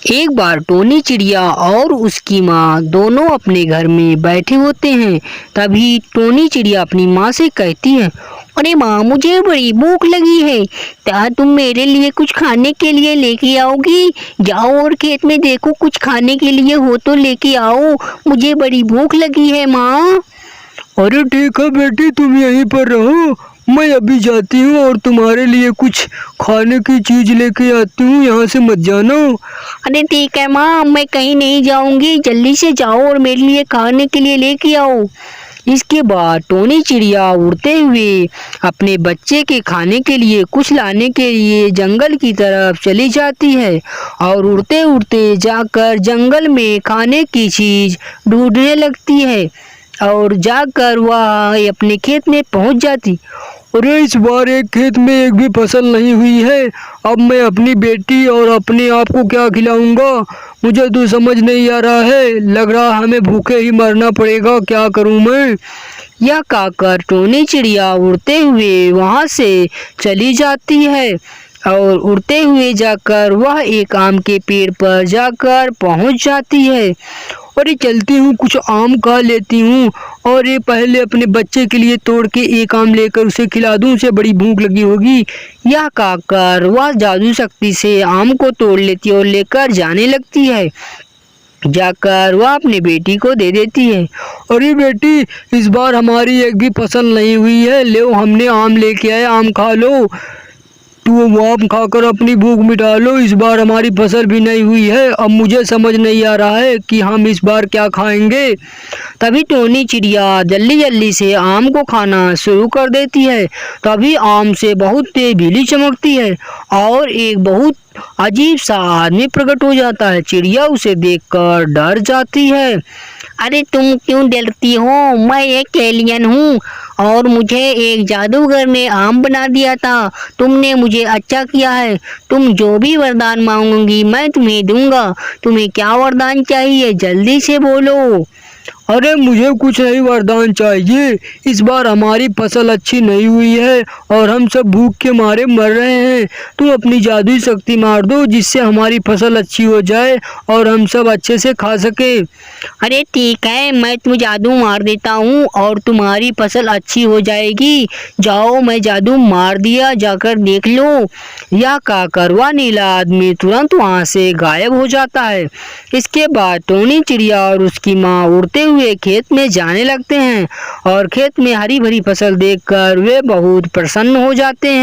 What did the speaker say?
एक बार टोनी चिड़िया और उसकी माँ दोनों अपने घर में बैठे होते हैं। तभी टोनी चिड़िया अपनी माँ से कहती है, अरे माँ, मुझे बड़ी भूख लगी है। क्या तुम मेरे लिए कुछ खाने के लिए लेके आओगी? जाओ और खेत में देखो, कुछ खाने के लिए हो तो लेके आओ। मुझे बड़ी भूख लगी है माँ। अरे ठीक है बेटी, तुम यहीं पर रहो, मैं अभी जाती हूँ और तुम्हारे लिए कुछ खाने की चीज लेके आती हूँ, यहाँ से मत जाना। अरे ठीक है माँ, मैं कहीं नहीं जाऊंगी, जल्दी से जाओ और मेरे लिए खाने के लिए लेके आओ। इसके बाद टोनी चिड़िया उड़ते हुए अपने बच्चे के खाने के लिए कुछ लाने के लिए जंगल की तरफ चली जाती है और उड़ते उड़ते जाकर जंगल में खाने की चीज ढूंढने लगती है और जाकर वह अपने खेत में पहुंच जाती। अरे इस बार एक खेत में एक भी फसल नहीं हुई है। अब मैं अपनी बेटी और अपने आप को क्या खिलाऊंगा, मुझे तो समझ नहीं आ रहा है। लग रहा हमें भूखे ही मरना पड़ेगा, क्या करूं मैं। यह कहकर टोनी चिड़िया उड़ते हुए वहां से चली जाती है और उड़ते हुए जाकर वह एक आम के पेड़ पर जाकर पहुंच जाती है। अरे चलती हूँ, कुछ आम खा लेती हूँ और ये पहले अपने बच्चे के लिए तोड़ के एक आम लेकर उसे खिला दूँ, उसे बड़ी भूख लगी होगी। यह कहकर वह जादू शक्ति से आम को तोड़ लेती है और लेकर जाने लगती है। जाकर वह अपनी बेटी को दे देती है। अरे बेटी, इस बार हमारी एक भी फसल नहीं हुई है, लो हमने आम लेके आए, आम खा लो। तू आम खाकर अपनी भूख मिटा लो, इस बार हमारी फसल भी नहीं हुई है। अब मुझे समझ नहीं आ रहा है कि हम इस बार क्या खाएंगे। तभी टोनी चिड़िया जल्दी जल्दी से आम को खाना शुरू कर देती है। तभी आम से बहुत तेज बिजली चमकती है और एक बहुत अजीब सा आदमी प्रकट हो जाता है। चिड़िया उसे देखकर डर जाती है। अरे तुम क्यों डरती हो? मैं एक एलियन हूँ और मुझे एक जादूगर ने आम बना दिया था। तुमने मुझे अच्छा किया है। तुम जो भी वरदान मांगोगी मैं तुम्हें दूंगा। तुम्हें क्या वरदान चाहिए, जल्दी से बोलो। अरे मुझे कुछ नहीं वरदान चाहिए, इस बार हमारी फसल अच्छी नहीं हुई है और हम सब भूख के मारे मर रहे हैं। तुम अपनी जादुई शक्ति मार दो जिससे हमारी फसल अच्छी हो जाए और हम सब अच्छे से खा सके। अरे ठीक है, मैं तुम्हें जादू मार देता हूँ और तुम्हारी फसल अच्छी हो जाएगी। जाओ, मैं जादू मार दिया, जाकर देख लो। यह कहकर वह नीला आदमी तुरंत वहाँ से गायब हो जाता है। इसके बाद टोनी चिड़िया और उसकी माँ उड़ते हुए खेत में जाने लगते हैं और खेत में हरी भरी फसल देखकर वे बहुत प्रसन्न हो जाते हैं।